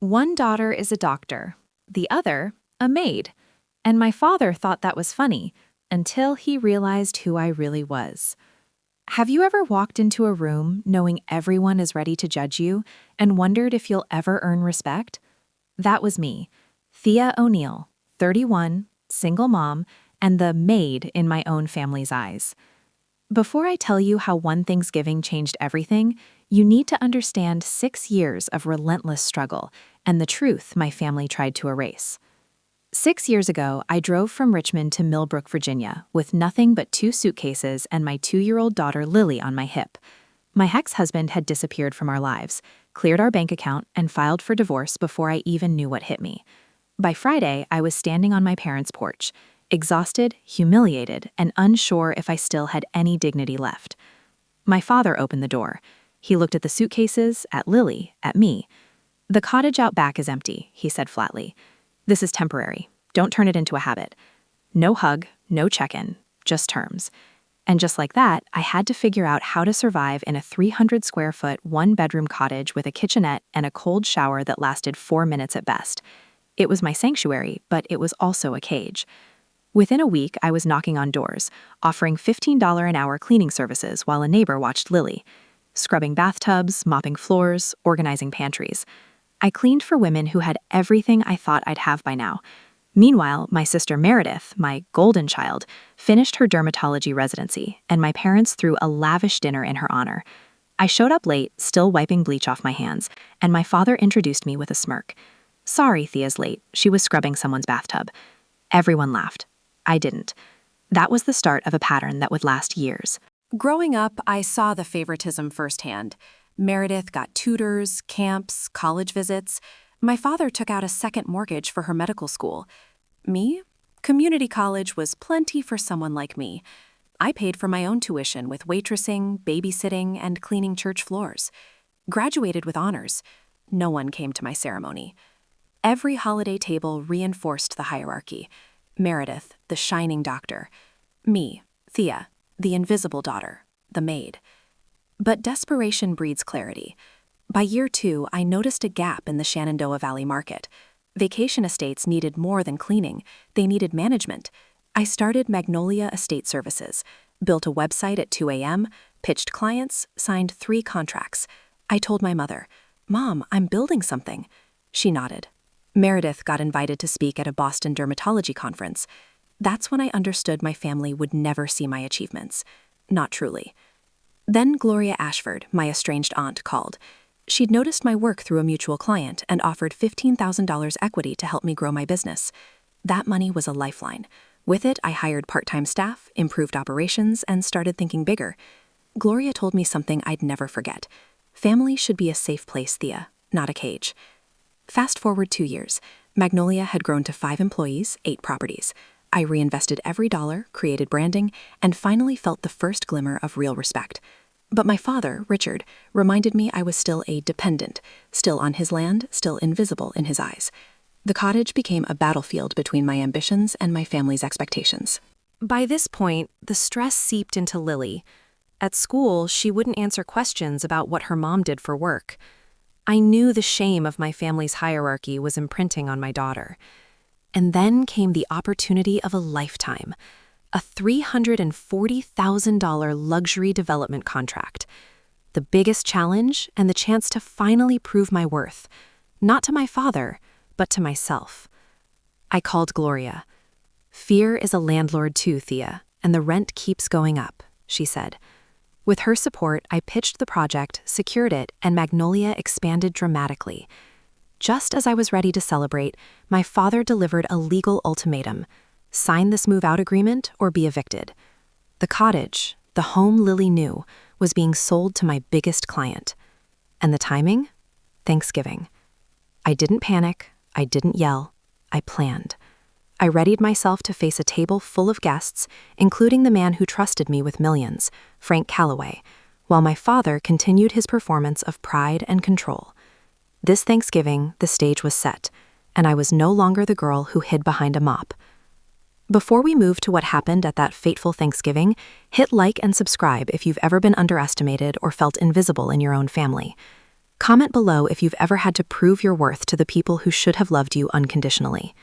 One daughter is a doctor, the other, a maid. And my father thought that was funny until he realized who I really was. Have you ever walked into a room knowing everyone is ready to judge you and wondered if you'll ever earn respect? That was me, Thea O'Neill, 31, single mom, and the maid in my own family's eyes. Before I tell you how one Thanksgiving changed everything, you need to understand 6 years of relentless struggle and the truth my family tried to erase. 6 years ago, I drove from Richmond to Millbrook, Virginia, with nothing but 2 suitcases and my 2-year-old daughter Lily on my hip. My ex-husband had disappeared from our lives, cleared our bank account, and filed for divorce before I even knew what hit me. By Friday, I was standing on my parents' porch, exhausted, humiliated, and unsure if I still had any dignity left. My father opened the door. He looked at the suitcases, at Lily, at me. "The cottage out back is empty," he said flatly. "This is temporary. Don't turn it into a habit." No hug, no check-in, just terms. And just like that, I had to figure out how to survive in a 300-square-foot, 1-bedroom cottage with a kitchenette and a cold shower that lasted 4 minutes at best. It was my sanctuary, but it was also a cage. Within a week, I was knocking on doors, offering $15 an hour cleaning services while a neighbor watched Lily. Scrubbing bathtubs, mopping floors, organizing pantries. I cleaned for women who had everything I thought I'd have by now. Meanwhile, my sister Meredith, my golden child, finished her dermatology residency, and my parents threw a lavish dinner in her honor. I showed up late, still wiping bleach off my hands, and my father introduced me with a smirk. "Sorry, Thea's late. She was scrubbing someone's bathtub." Everyone laughed. I didn't. That was the start of a pattern that would last years. Growing up, I saw the favoritism firsthand. Meredith got tutors, camps, college visits. My father took out a second mortgage for her medical school. Me? Community college was plenty for someone like me. I paid for my own tuition with waitressing, babysitting, and cleaning church floors. Graduated with honors. No one came to my ceremony. Every holiday table reinforced the hierarchy. Meredith, the shining doctor. Me, Thea, the invisible daughter, the maid. But desperation breeds clarity. By year 2, I noticed a gap in the Shenandoah Valley market. Vacation estates needed more than cleaning, they needed management. I started Magnolia Estate Services, built a website at 2 a.m., pitched clients, signed 3 contracts. I told my mother, "Mom, I'm building something." She nodded. Meredith got invited to speak at a Boston dermatology conference. That's when I understood my family would never see my achievements. Not truly. Then Gloria Ashford, my estranged aunt, called. She'd noticed my work through a mutual client and offered $15,000 equity to help me grow my business. That money was a lifeline. With it, I hired part-time staff, improved operations, and started thinking bigger. Gloria told me something I'd never forget. Family should be a safe place, Thea, not a cage. Fast forward 2 years. Magnolia had grown to 5 employees, 8 properties. I reinvested every dollar, created branding, and finally felt the first glimmer of real respect. But my father, Richard, reminded me I was still a dependent, still on his land, still invisible in his eyes. The cottage became a battlefield between my ambitions and my family's expectations. By this point, the stress seeped into Lily. At school, she wouldn't answer questions about what her mom did for work. I knew the shame of my family's hierarchy was imprinting on my daughter. And then came the opportunity of a lifetime. A $340,000 luxury development contract. The biggest challenge and the chance to finally prove my worth, not to my father, but to myself. I called Gloria. "Fear is a landlord too, Thea, and the rent keeps going up," she said. With her support, I pitched the project, secured it, and Magnolia expanded dramatically. Just as I was ready to celebrate, my father delivered a legal ultimatum. Sign this move-out agreement or be evicted. The cottage, the home Lily knew, was being sold to my biggest client. And the timing? Thanksgiving. I didn't panic, I didn't yell, I planned. I readied myself to face a table full of guests, including the man who trusted me with millions, Frank Calloway, while my father continued his performance of pride and control. This Thanksgiving, the stage was set, and I was no longer the girl who hid behind a mop. Before we move to what happened at that fateful Thanksgiving, hit like and subscribe if you've ever been underestimated or felt invisible in your own family. Comment below if you've ever had to prove your worth to the people who should have loved you unconditionally.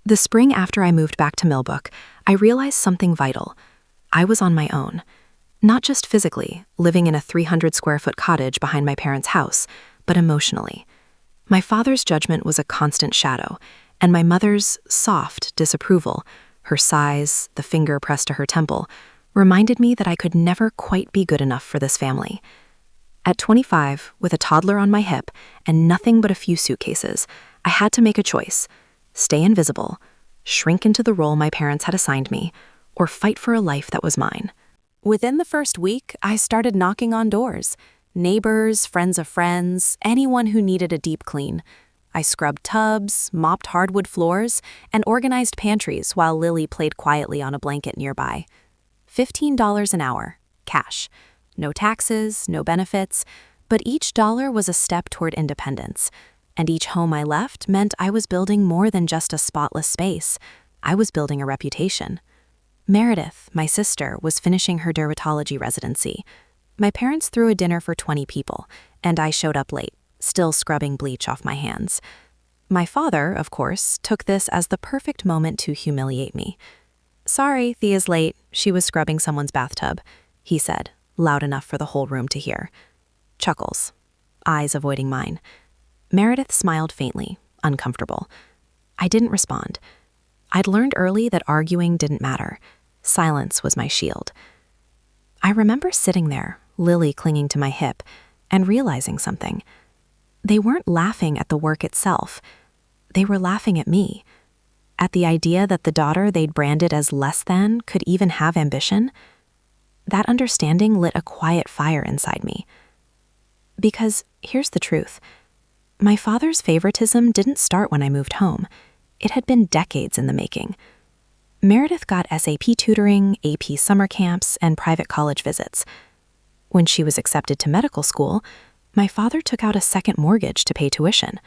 The spring after I moved back to Millbrook, I realized something vital. I was on my own. Not just physically, living in a 300-square-foot cottage behind my parents' house, but emotionally. My father's judgment was a constant shadow, and my mother's soft disapproval, her sighs, the finger pressed to her temple, reminded me that I could never quite be good enough for this family. At 25, with a toddler on my hip and nothing but a few suitcases, I had to make a choice: stay invisible, shrink into the role my parents had assigned me, or fight for a life that was mine. Within the first week, I started knocking on doors. Neighbors, friends of friends, anyone who needed a deep clean. I scrubbed tubs, mopped hardwood floors, and organized pantries while Lily played quietly on a blanket nearby. $15 an hour, cash. No taxes, no benefits, but each dollar was a step toward independence. And each home I left meant I was building more than just a spotless space. I was building a reputation. Meredith, my sister, was finishing her dermatology residency. My parents threw a dinner for 20 people, and I showed up late, still scrubbing bleach off my hands. My father, of course, took this as the perfect moment to humiliate me. "Sorry, Thea's late. She was scrubbing someone's bathtub," he said, loud enough for the whole room to hear. Chuckles, eyes avoiding mine. Meredith smiled faintly, uncomfortable. I didn't respond. I'd learned early that arguing didn't matter. Silence was my shield. I remember sitting there, Lily clinging to my hip, and realizing something. They weren't laughing at the work itself. They were laughing at me. At the idea that the daughter they'd branded as less than could even have ambition. That understanding lit a quiet fire inside me. Because here's the truth. My father's favoritism didn't start when I moved home. It had been decades in the making. Meredith got SAP tutoring, AP summer camps, and private college visits. When she was accepted to medical school, my father took out a second mortgage to pay tuition.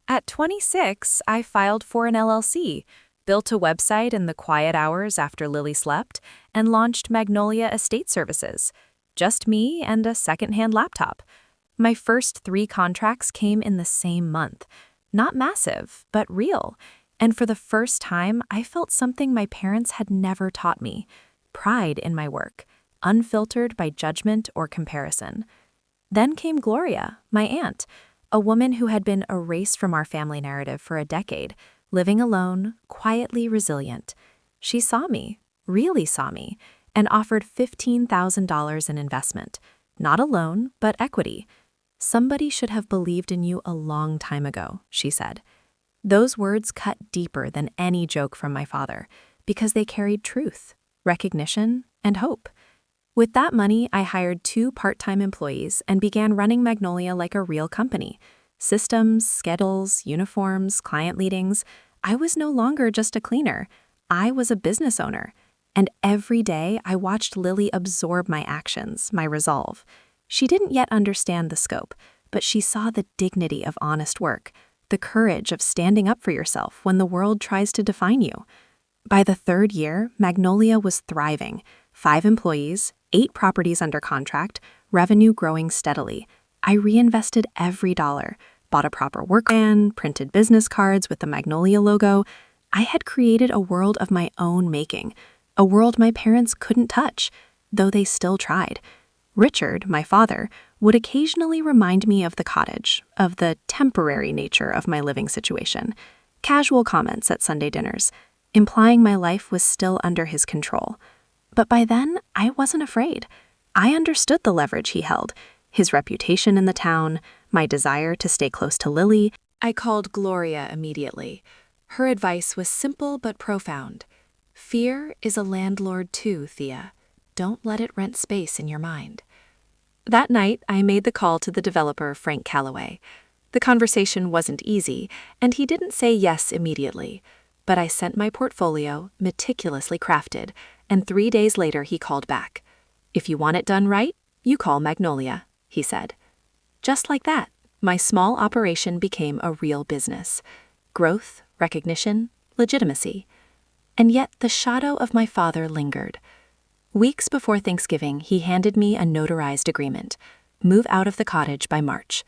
At 26, I filed for an LLC, built a website in the quiet hours after Lily slept, and launched Magnolia Estate Services. Just me and a secondhand laptop. My first 3 contracts came in the same month. Not massive, but real. And for the first time, I felt something my parents had never taught me: pride in my work, unfiltered by judgment or comparison. Then came Gloria, my aunt, a woman who had been erased from our family narrative for a decade, living alone, quietly resilient. She saw me, really saw me, and offered $15,000 in investment. Not a loan, but equity. "Somebody should have believed in you a long time ago," she said. Those words cut deeper than any joke from my father, because they carried truth, recognition, and hope. With that money, I hired 2 part-time employees and began running Magnolia like a real company. Systems, schedules, uniforms, client leadings. I was no longer just a cleaner. I was a business owner. And every day, I watched Lily absorb my actions, my resolve. She didn't yet understand the scope, but she saw the dignity of honest work, the courage of standing up for yourself when the world tries to define you. By the 3rd year, Magnolia was thriving. 5 employees, 8 properties under contract, revenue growing steadily. I reinvested every dollar, bought a proper work van, printed business cards with the Magnolia logo. I had created a world of my own making, a world my parents couldn't touch, though they still tried. Richard, my father, would occasionally remind me of the cottage, of the temporary nature of my living situation. Casual comments at Sunday dinners, implying my life was still under his control. But by then, I wasn't afraid. I understood the leverage he held. his reputation in the town, my desire to stay close to Lily. I called Gloria immediately. Her advice was simple but profound. Fear is a landlord too, Thea. Don't let it rent space in your mind. That night, I made the call to the developer, Frank Calloway. The conversation wasn't easy, and he didn't say yes immediately. But I sent my portfolio, meticulously crafted, and 3 days later he called back. "If you want it done right, you call Magnolia," he said. Just like that, my small operation became a real business. Growth, recognition, legitimacy. And yet the shadow of my father lingered. Weeks before Thanksgiving, he handed me a notarized agreement. Move out of the cottage by March.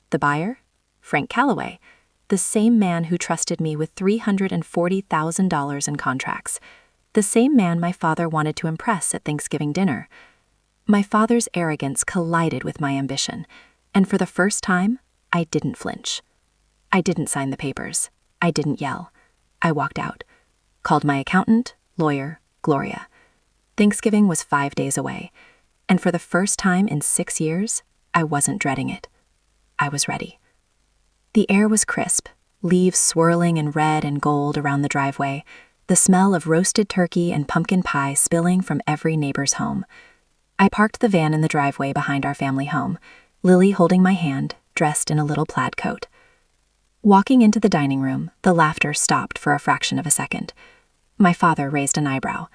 The buyer? Frank Calloway, the same man who trusted me with $340,000 in contracts. The same man my father wanted to impress at Thanksgiving dinner. My father's arrogance collided with my ambition, and for the first time, I didn't flinch. I didn't sign the papers. I didn't yell. I walked out. Called my accountant, lawyer, Gloria. Thanksgiving was 5 days away, and for the first time in 6 years, I wasn't dreading it. I was ready. The air was crisp, leaves swirling in red and gold around the driveway, the smell of roasted turkey and pumpkin pie spilling from every neighbor's home. I parked the van in the driveway behind our family home, Lily holding my hand, dressed in a little plaid coat. Walking into the dining room, the laughter stopped for a fraction of a second. My father raised an eyebrow.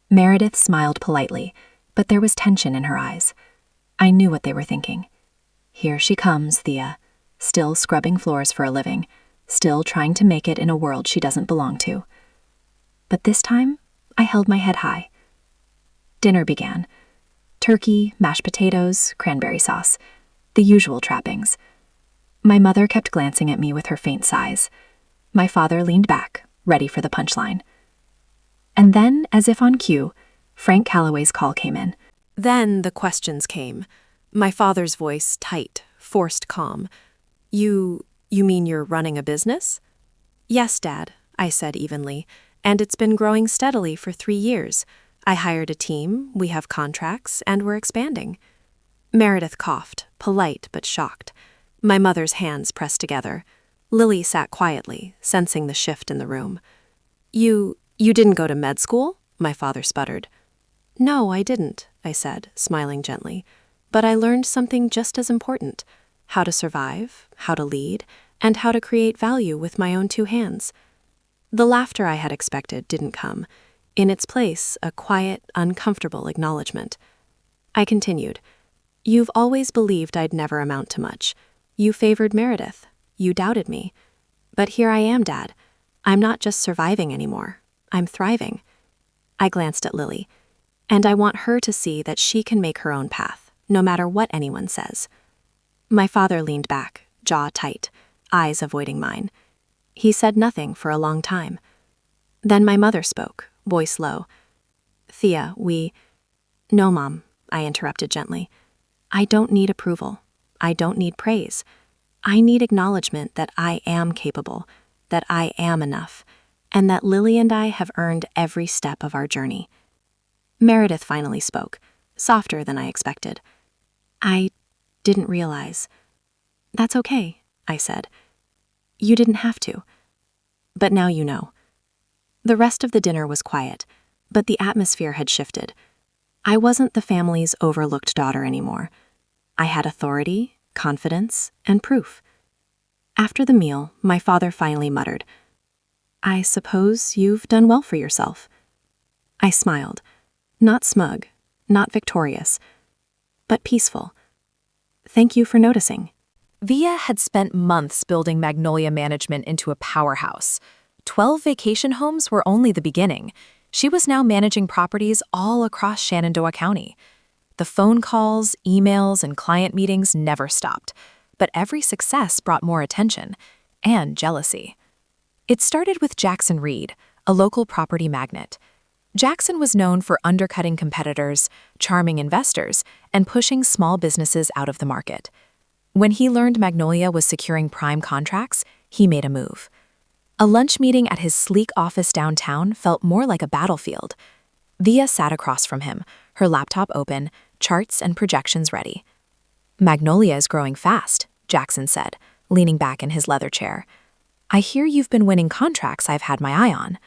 Meredith smiled politely, but there was tension in her eyes. I knew what they were thinking. Here she comes, Thea, still scrubbing floors for a living, still trying to make it in a world she doesn't belong to. But this time, I held my head high. Dinner began. Turkey, mashed potatoes, cranberry sauce, the usual trappings. My mother kept glancing at me with her faint sighs. My father leaned back, ready for the punchline. And then, as if on cue, Frank Calloway's call came in. Then the questions came. My father's voice tight, forced calm. You mean you're running a business?" "Yes, Dad," I said evenly, "and it's been growing steadily for 3 years. I hired a team, we have contracts, and we're expanding." Meredith coughed, polite but shocked. My mother's hands pressed together. Lily sat quietly, sensing the shift in the room. You didn't go to med school?" my father sputtered. "No, I didn't," I said, smiling gently. "But I learned something just as important: how to survive, how to lead, and how to create value with my own 2 hands." The laughter I had expected didn't come. In its place, a quiet, uncomfortable acknowledgement. I continued, "You've always believed I'd never amount to much. You favored Meredith. You doubted me. But here I am, Dad. I'm not just surviving anymore. I'm thriving." I glanced at Lily, and I want her to see that she can make her own path, no matter what anyone says. My father leaned back, jaw tight, eyes avoiding mine. He said nothing for a long time. Then my mother spoke, voice low. "Thea, No, Mom," I interrupted gently. "I don't need approval. I don't need praise. I need acknowledgement that I am capable, that I am enough, and that Lily and I have earned every step of our journey." Meredith finally spoke, softer than I expected. "I didn't realize." "That's okay," I said. "You didn't have to. But now you know." The rest of the dinner was quiet, but the atmosphere had shifted. I wasn't the family's overlooked daughter anymore. I had authority, confidence, and proof. After the meal, my father finally muttered, "I suppose you've done well for yourself." I smiled, not smug, not victorious, but peaceful. "Thank you for noticing." Via had spent months building Magnolia Management into a powerhouse. 12 vacation homes were only the beginning. She was now managing properties all across Shenandoah County. The phone calls, emails, and client meetings never stopped, but every success brought more attention and jealousy. It started with Jackson Reed, a local property magnate. Jackson was known for undercutting competitors, charming investors, and pushing small businesses out of the market. When he learned Magnolia was securing prime contracts, he made a move. A lunch meeting at his sleek office downtown felt more like a battlefield. Via sat across from him, her laptop open, charts and projections ready. Magnolia is growing fast, Jackson said, leaning back in his leather chair. I hear you've been winning contracts I've had my eye on.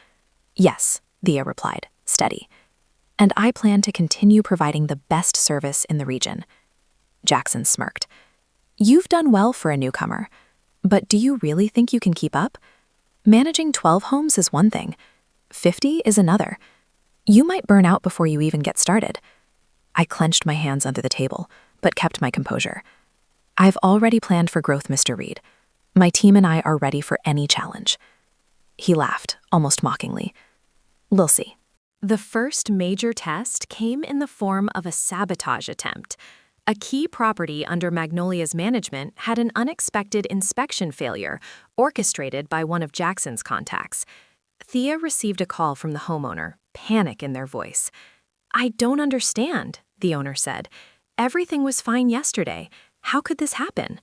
Yes, Thea replied, steady. And I plan to continue providing the best service in the region. Jackson smirked. You've done well for a newcomer, but do you really think you can keep up? Managing 12 homes is one thing. 50 is another. You might burn out before you even get started. I clenched my hands under the table, but kept my composure. I've already planned for growth, Mr. Reed. My team and I are ready for any challenge. He laughed, almost mockingly. We'll see. The first major test came in the form of a sabotage attempt. A key property under Magnolia's management had an unexpected inspection failure, orchestrated by one of Jackson's contacts. Thea received a call from the homeowner, panic in their voice. I don't understand, the owner said. Everything was fine yesterday. How could this happen?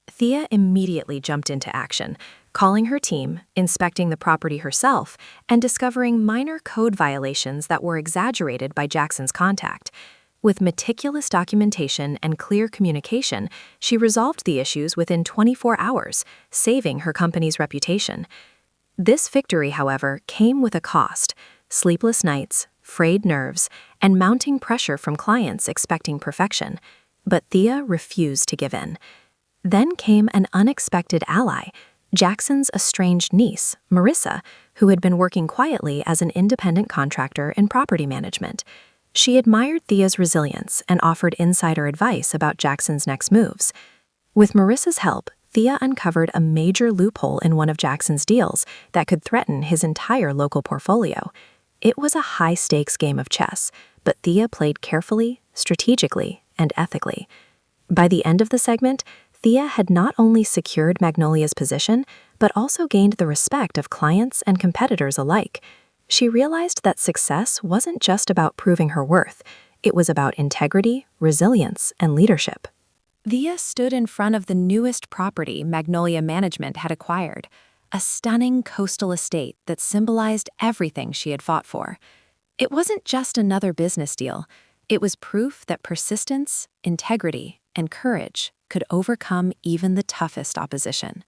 Thea immediately jumped into action, calling her team, inspecting the property herself, and discovering minor code violations that were exaggerated by Jackson's contact. With meticulous documentation and clear communication, she resolved the issues within 24 hours, saving her company's reputation. This victory, however, came with a cost: sleepless nights, frayed nerves, and mounting pressure from clients expecting perfection. But Thea refused to give in. Then came an unexpected ally, Jackson's estranged niece, Marissa, who had been working quietly as an independent contractor in property management. She admired Thea's resilience and offered insider advice about Jackson's next moves. With Marissa's help, Thea uncovered a major loophole in one of Jackson's deals that could threaten his entire local portfolio. It was a high-stakes game of chess, but Thea played carefully, strategically, and ethically. By the end of the segment, Thea had not only secured Magnolia's position, but also gained the respect of clients and competitors alike. She realized that success wasn't just about proving her worth. It was about integrity, resilience, and leadership. Thea stood in front of the newest property Magnolia Management had acquired, a stunning coastal estate that symbolized everything she had fought for. It wasn't just another business deal. It was proof that persistence, integrity, and courage could overcome even the toughest opposition.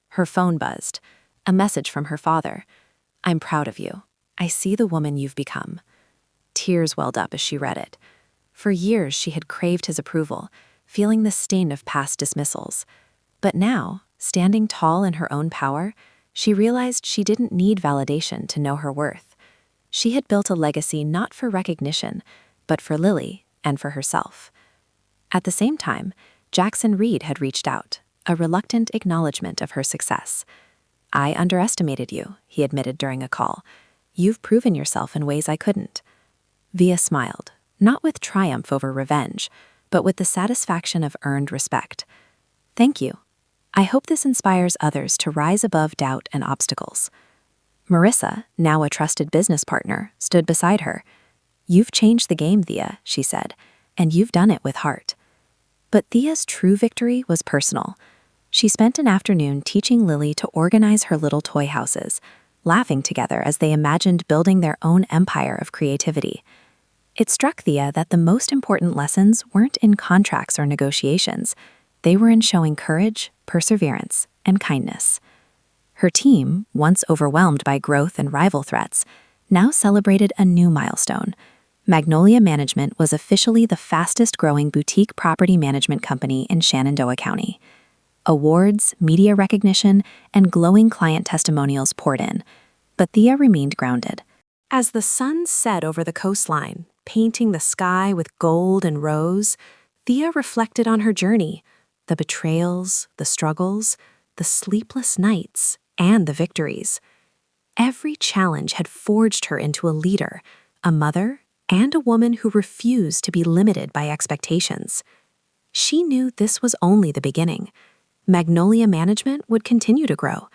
Her phone buzzed, a message from her father. I'm proud of you. I see the woman you've become. Tears welled up as she read it. For years she had craved his approval, feeling the sting of past dismissals. But now, standing tall in her own power, she realized she didn't need validation to know her worth. She had built a legacy not for recognition, but for Lily and for herself. At the same time, Jackson Reed had reached out, a reluctant acknowledgement of her success. I underestimated you, he admitted during a call. You've proven yourself in ways I couldn't. Via smiled, not with triumph over revenge, but with the satisfaction of earned respect. Thank you. I hope this inspires others to rise above doubt and obstacles. Marissa, now a trusted business partner, stood beside her. You've changed the game, Thea, she said, and you've done it with heart. But Thea's true victory was personal. She spent an afternoon teaching Lily to organize her little toy houses, laughing together as they imagined building their own empire of creativity. It struck Thea that the most important lessons weren't in contracts or negotiations. They were in showing courage, perseverance, and kindness. Her team, once overwhelmed by growth and rival threats, now celebrated a new milestone. Magnolia Management was officially the fastest-growing boutique property management company in Shenandoah County. Awards, media recognition, and glowing client testimonials poured in, but Thea remained grounded. As the sun set over the coastline, painting the sky with gold and rose, Thea reflected on her journey, the betrayals, the struggles, the sleepless nights, and the victories. Every challenge had forged her into a leader, a mother, and a woman who refused to be limited by expectations. She knew this was only the beginning. Magnolia Management would continue to grow,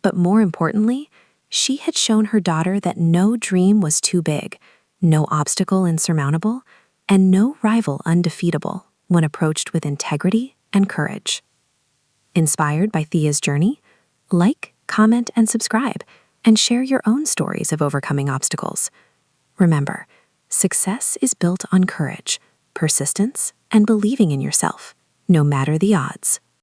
but more importantly, she had shown her daughter that no dream was too big, no obstacle insurmountable, and no rival undefeatable when approached with integrity and courage. Inspired by Thea's journey? Like, comment, and subscribe, and share your own stories of overcoming obstacles. Remember, success is built on courage, persistence, and believing in yourself, no matter the odds.